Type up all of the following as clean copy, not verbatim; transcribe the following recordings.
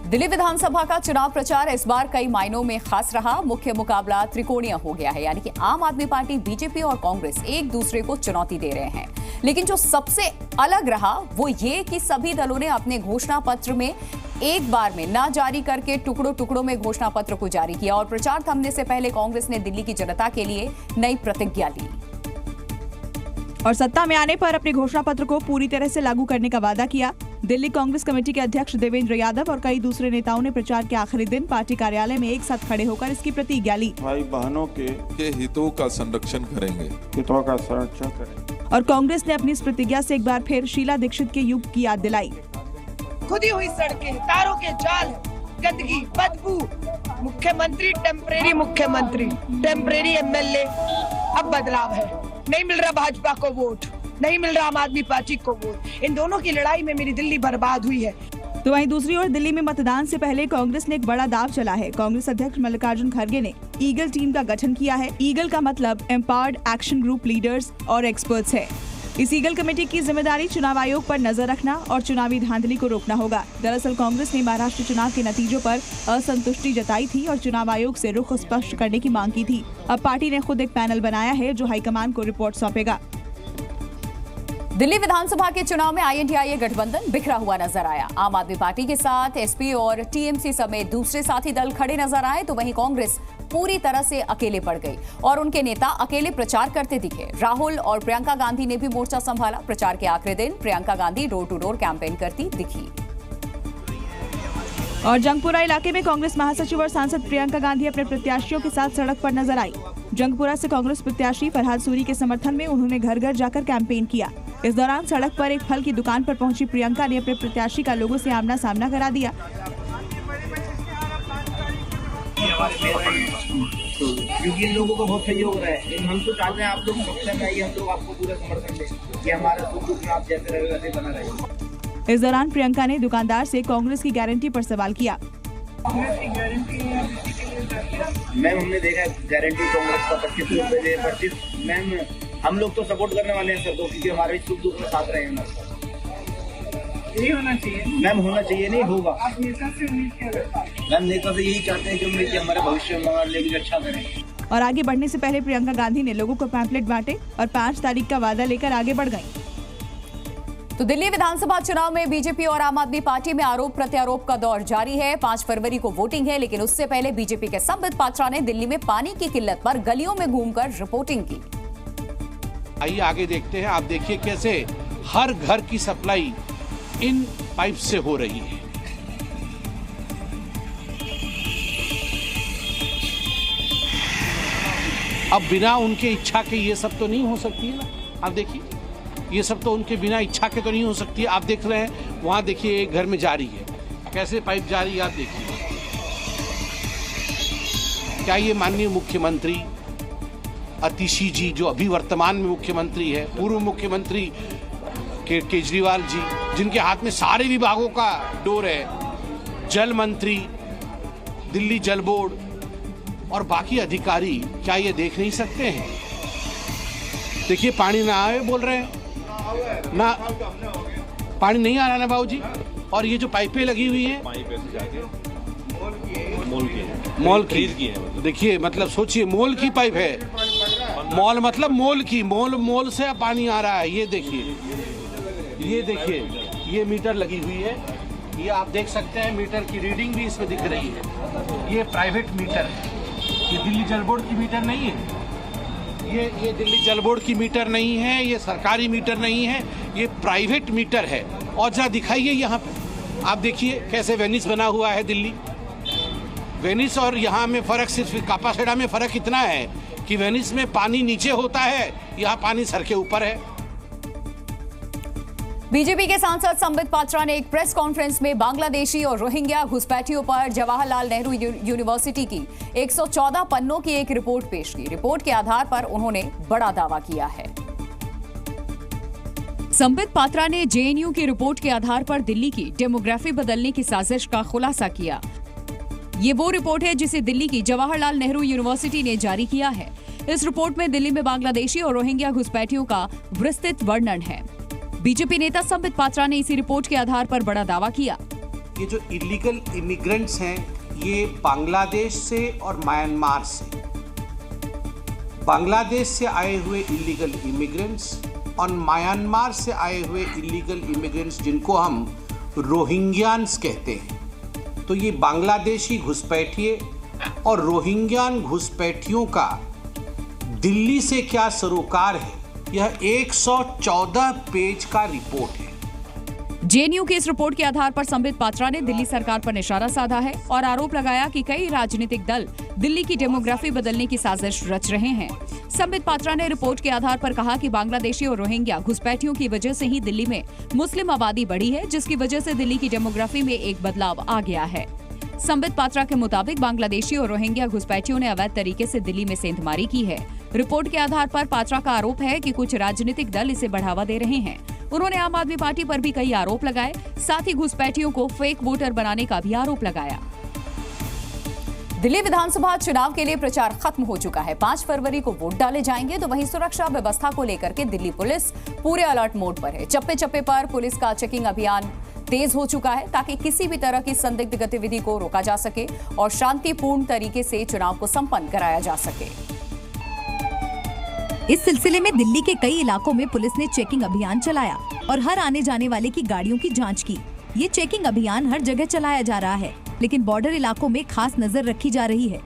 दिल्ली विधानसभा का चुनाव प्रचार इस बार कई मायनों में खास रहा। मुख्य मुकाबला त्रिकोणीय हो गया है, यानी कि आम आदमी पार्टी, बीजेपी और कांग्रेस एक दूसरे को चुनौती दे रहे हैं। लेकिन जो सबसे अलग रहा वो ये कि सभी दलों ने अपने घोषणा पत्र में एक बार में न जारी करके टुकड़ों टुकड़ों में घोषणा पत्र को जारी किया और प्रचार थमने से पहले कांग्रेस ने दिल्ली की जनता के लिए नई प्रतिज्ञा ली और सत्ता में आने पर अपने घोषणा पत्र को पूरी तरह से लागू करने का वादा किया। दिल्ली कांग्रेस कमेटी के अध्यक्ष देवेंद्र यादव और कई दूसरे नेताओं ने प्रचार के आखिरी दिन पार्टी कार्यालय में एक साथ खड़े होकर इसकी प्रतिज्ञा ली। भाई बहनों के हितों का संरक्षण करेंगे, और कांग्रेस ने अपनी इस प्रतिज्ञा से एक बार फिर शीला दीक्षित के युग की याद दिलाई। खुदी हुई सड़कें, तारों के जाल, गंदगी, बदबू, मुख्यमंत्री टेम्परेरी मुख्यमंत्री, टेम्परेरी एमएलए। अब बदलाव है। नहीं मिल रहा भाजपा को वोट, नहीं मिल रहा आम आदमी पार्टी को वोट। इन दोनों की लड़ाई में मेरी दिल्ली बर्बाद हुई है। तो वहीं दूसरी ओर दिल्ली में मतदान से पहले कांग्रेस ने एक बड़ा दाव चला है। कांग्रेस अध्यक्ष मल्लिकार्जुन खड़गे ने ईगल टीम का गठन किया है। ईगल का मतलब एम्पावर्ड एक्शन ग्रुप लीडर्स और एक्सपर्ट्स है। इस ईगल कमेटी की जिम्मेदारी चुनाव आयोग पर नजर रखना और चुनावी धांधली को रोकना होगा। दरअसल कांग्रेस ने महाराष्ट्र चुनाव के नतीजों पर असंतुष्टि जताई थी और चुनाव आयोग से रुख स्पष्ट करने की मांग की थी। अब पार्टी ने खुद एक पैनल बनाया है जो हाईकमान को रिपोर्ट सौंपेगा। दिल्ली विधानसभा के चुनाव में आईएनडीआईए गठबंधन बिखरा हुआ नजर आया। आम आदमी पार्टी के साथ एसपी और टीएमसी समेत दूसरे साथी दल खड़े नजर आए, तो वहीं कांग्रेस पूरी तरह से अकेले पड़ गई और उनके नेता अकेले प्रचार करते दिखे। राहुल और प्रियंका गांधी ने भी मोर्चा संभाला। प्रचार के आखिरी दिन Priyanka Gandhi door to door campaign करती दिखी। और जंगपुरा इलाके में कांग्रेस महासचिव और सांसद प्रियंका गांधी अपने प्रत्याशियों के साथ सड़क पर नजर आई। जंगपुरा से कांग्रेस प्रत्याशी फरहाद सूरी के समर्थन में उन्होंने घर घर जाकर कैंपेन किया। इस दौरान सड़क पर एक फल की दुकान पर पहुंची प्रियंका ने अपने प्रत्याशी का लोगों से आमना सामना करा दिया। क्योंकि इन लोगों को बहुत सहयोग रहा है। हम तो चाहते हैं आप लोग पक्ष में आइए, हम लोग आपको पूरा समर्थन दें कि हमारा सुख आप जैसे रहे वैसे बना रहे। इस दौरान प्रियंका ने दुकानदार से कांग्रेस की गारंटी पर सवाल किया। मैम हमने देखा गारंटी कांग्रेस का 25 रुपए दे 25। मैम हम लोग तो सपोर्ट करने वाले हैं सबको, क्योंकि हमारे सुख दुख में साथ रहे हैं। यही होना चाहिए मैम, होना चाहिए, नहीं होगा। आप नेता से उम्मीद क्या करते हैं? मैम नेता से यही चाहते हैं कि हमारे भविष्य में हमारे लिए कुछ अच्छा करें। और आगे बढ़ने से पहले प्रियंका गांधी ने लोगों को पैम्फलेट बांटे और 5 तारीख का वादा लेकर आगे बढ़ गयी। तो दिल्ली विधानसभा चुनाव में बीजेपी और आम आदमी पार्टी में आरोप प्रत्यारोप का दौर जारी है। 5 फरवरी को वोटिंग है, लेकिन उससे पहले बीजेपी के संबित पात्रा ने दिल्ली में पानी की किल्लत पर गलियों में घूमकर रिपोर्टिंग की। आइए आगे देखते हैं। आप देखिए कैसे हर घर की सप्लाई इन पाइप से हो रही है। अब बिना उनके इच्छा के ये सब तो नहीं हो सकती है ना। आप देखिए ये सब तो उनके बिना इच्छा के तो नहीं हो सकती है। आप देख रहे हैं वहां, देखिए एक घर में जा रही है, कैसे पाइप जा रही है आप देखिए। क्या ये माननीय मुख्यमंत्री आतिशी जी, जो अभी वर्तमान में मुख्यमंत्री है, पूर्व मुख्यमंत्री केजरीवाल जी, जिनके हाथ में सारे विभागों का डोर है, जल मंत्री, दिल्ली जल बोर्ड और बाकी अधिकारी, क्या ये देख नहीं सकते हैं? देखिए पानी ना आए बोल रहे हैं ना, पानी नहीं आ रहा ना बाबूजी। और ये जो पाइपें लगी हुई हैं मॉल की, देखिए मतलब सोचिए मोल की पाइप है। मॉल मतलब मोल की, मोल से पानी आ रहा है। ये देखिए ये मीटर लगी हुई है। ये आप देख सकते हैं मीटर की रीडिंग भी इसमें दिख रही है। ये प्राइवेट मीटर है, ये दिल्ली जल बोर्ड की मीटर नहीं है। ये दिल्ली जल बोर्ड की मीटर नहीं है, ये सरकारी मीटर नहीं है, ये प्राइवेट मीटर है। और जरा दिखाइए यहाँ पे, आप देखिए कैसे वेनिस बना हुआ है दिल्ली। वेनिस और यहाँ में फर्क सिर्फ कापासेडा में फर्क इतना है कि वेनिस में पानी नीचे होता है, यहाँ पानी सर के ऊपर है। बीजेपी के सांसद संबित पात्रा ने एक प्रेस कॉन्फ्रेंस में बांग्लादेशी और रोहिंग्या घुसपैठियों पर जवाहरलाल नेहरू यूनिवर्सिटी की 114 पन्नों की एक रिपोर्ट पेश की। रिपोर्ट के आधार पर उन्होंने बड़ा दावा किया है। संबित पात्रा ने जेएनयू की रिपोर्ट के आधार पर दिल्ली की डेमोग्राफी बदलने की साजिश का खुलासा किया। ये वो रिपोर्ट है जिसे दिल्ली की जवाहरलाल नेहरू यूनिवर्सिटी ने जारी किया है। इस रिपोर्ट में दिल्ली में बांग्लादेशी और रोहिंग्या घुसपैठियों का विस्तृत वर्णन है। बीजेपी नेता संबित पात्रा ने इसी रिपोर्ट के आधार पर बड़ा दावा किया। ये जो इलीगल इमिग्रेंट्स हैं ये बांग्लादेश से और म्यांमार से, बांग्लादेश से आए हुए इलीगल इमिग्रेंट्स और म्यांमार से आए हुए इलीगल इमिग्रेंट्स जिनको हम रोहिंग्यान्स कहते हैं। तो ये बांग्लादेशी घुसपैठिए और रोहिंग्यान घुसपैठियों का दिल्ली से क्या सरोकार है, यह 114 पेज का रिपोर्ट है। जेएनयू की इस रिपोर्ट के आधार पर संबित पात्रा ने दिल्ली सरकार पर निशाना साधा है और आरोप लगाया कि कई राजनीतिक दल दिल्ली की डेमोग्राफी बदलने की साजिश रच रहे हैं। संबित पात्रा ने रिपोर्ट के आधार पर कहा कि बांग्लादेशी और रोहिंग्या घुसपैठियों की वजह से ही दिल्ली में मुस्लिम आबादी बढ़ी है, जिसकी वजह से दिल्ली की डेमोग्राफी में एक बदलाव आ गया है। संबित पात्रा के मुताबिक बांग्लादेशी और रोहिंग्या घुसपैठियों ने अवैध तरीके से दिल्ली में सेंधमारी की है। रिपोर्ट के आधार पर पात्रा का आरोप है कि कुछ राजनीतिक दल इसे बढ़ावा दे रहे हैं। उन्होंने आम आदमी पार्टी पर भी कई आरोप लगाए, साथ ही घुसपैठियों को फेक वोटर बनाने का भी आरोप लगाया। दिल्ली विधानसभा चुनाव के लिए प्रचार खत्म हो चुका है। 5 फरवरी को वोट डाले जाएंगे, तो वहीं सुरक्षा व्यवस्था को लेकर के दिल्ली पुलिस पूरे अलर्ट मोड पर है। चप्पे चप्पे पर पुलिस का चेकिंग अभियान तेज हो चुका है ताकि किसी भी तरह की संदिग्ध गतिविधि को रोका जा सके और शांतिपूर्ण तरीके से चुनाव को संपन्न कराया जा सके। इस सिलसिले में दिल्ली के कई इलाकों में पुलिस ने चेकिंग अभियान चलाया और हर आने जाने वाले की गाड़ियों की जांच की। ये चेकिंग अभियान हर जगह चलाया जा रहा है, लेकिन बॉर्डर इलाकों में खास नजर रखी जा रही है।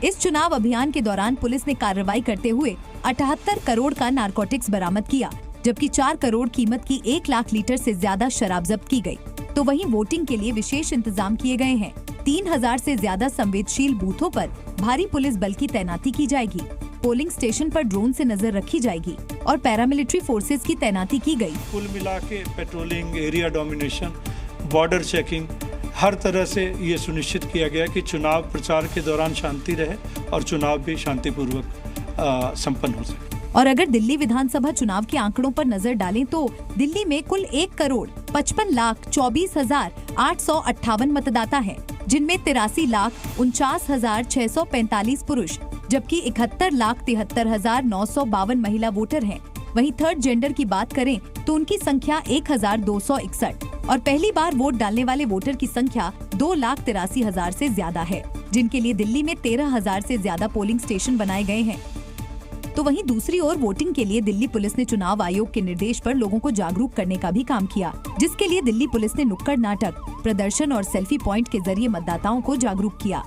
इस चुनाव अभियान के दौरान पुलिस ने कार्रवाई करते हुए 78 करोड़ का नारकोटिक्स बरामद किया, जबकि 4 करोड़ कीमत की 1 लाख लीटर से ज्यादा शराब जब्त की गई। तो वहीं वोटिंग के लिए विशेष इंतजाम किए गए हैं। 3000 से ज्यादा संवेदनशील बूथों पर भारी पुलिस बल की तैनाती की जाएगी। पोलिंग स्टेशन पर ड्रोन से नजर रखी जाएगी और पैरामिलिट्री फोर्सेस की तैनाती की गई। कुल मिला के patrolling, area domination, border checking, हर तरह से ये सुनिश्चित किया गया कि चुनाव प्रचार के दौरान शांति रहे और चुनाव भी शांतिपूर्वक संपन्न हो सके। और अगर दिल्ली विधानसभा चुनाव के आंकड़ों पर नजर डालें तो दिल्ली में कुल 1,55,24,858 मतदाता हैं, जिनमें 83,49,645 पुरुष जबकि 71,73,952 महिला वोटर हैं। वहीं थर्ड जेंडर की बात करें तो उनकी संख्या 1,261 और पहली बार वोट डालने वाले वोटर की संख्या 2,83,000 से ज्यादा है, जिनके लिए दिल्ली में 13,000 से ज्यादा पोलिंग स्टेशन बनाए गए हैं। तो वहीं दूसरी ओर वोटिंग के लिए दिल्ली पुलिस ने चुनाव आयोग के निर्देश पर लोगों को जागरूक करने का भी काम किया, जिसके लिए दिल्ली पुलिस ने नुक्कड़ नाटक, प्रदर्शन और सेल्फी पॉइंट के जरिए मतदाताओं को जागरूक किया।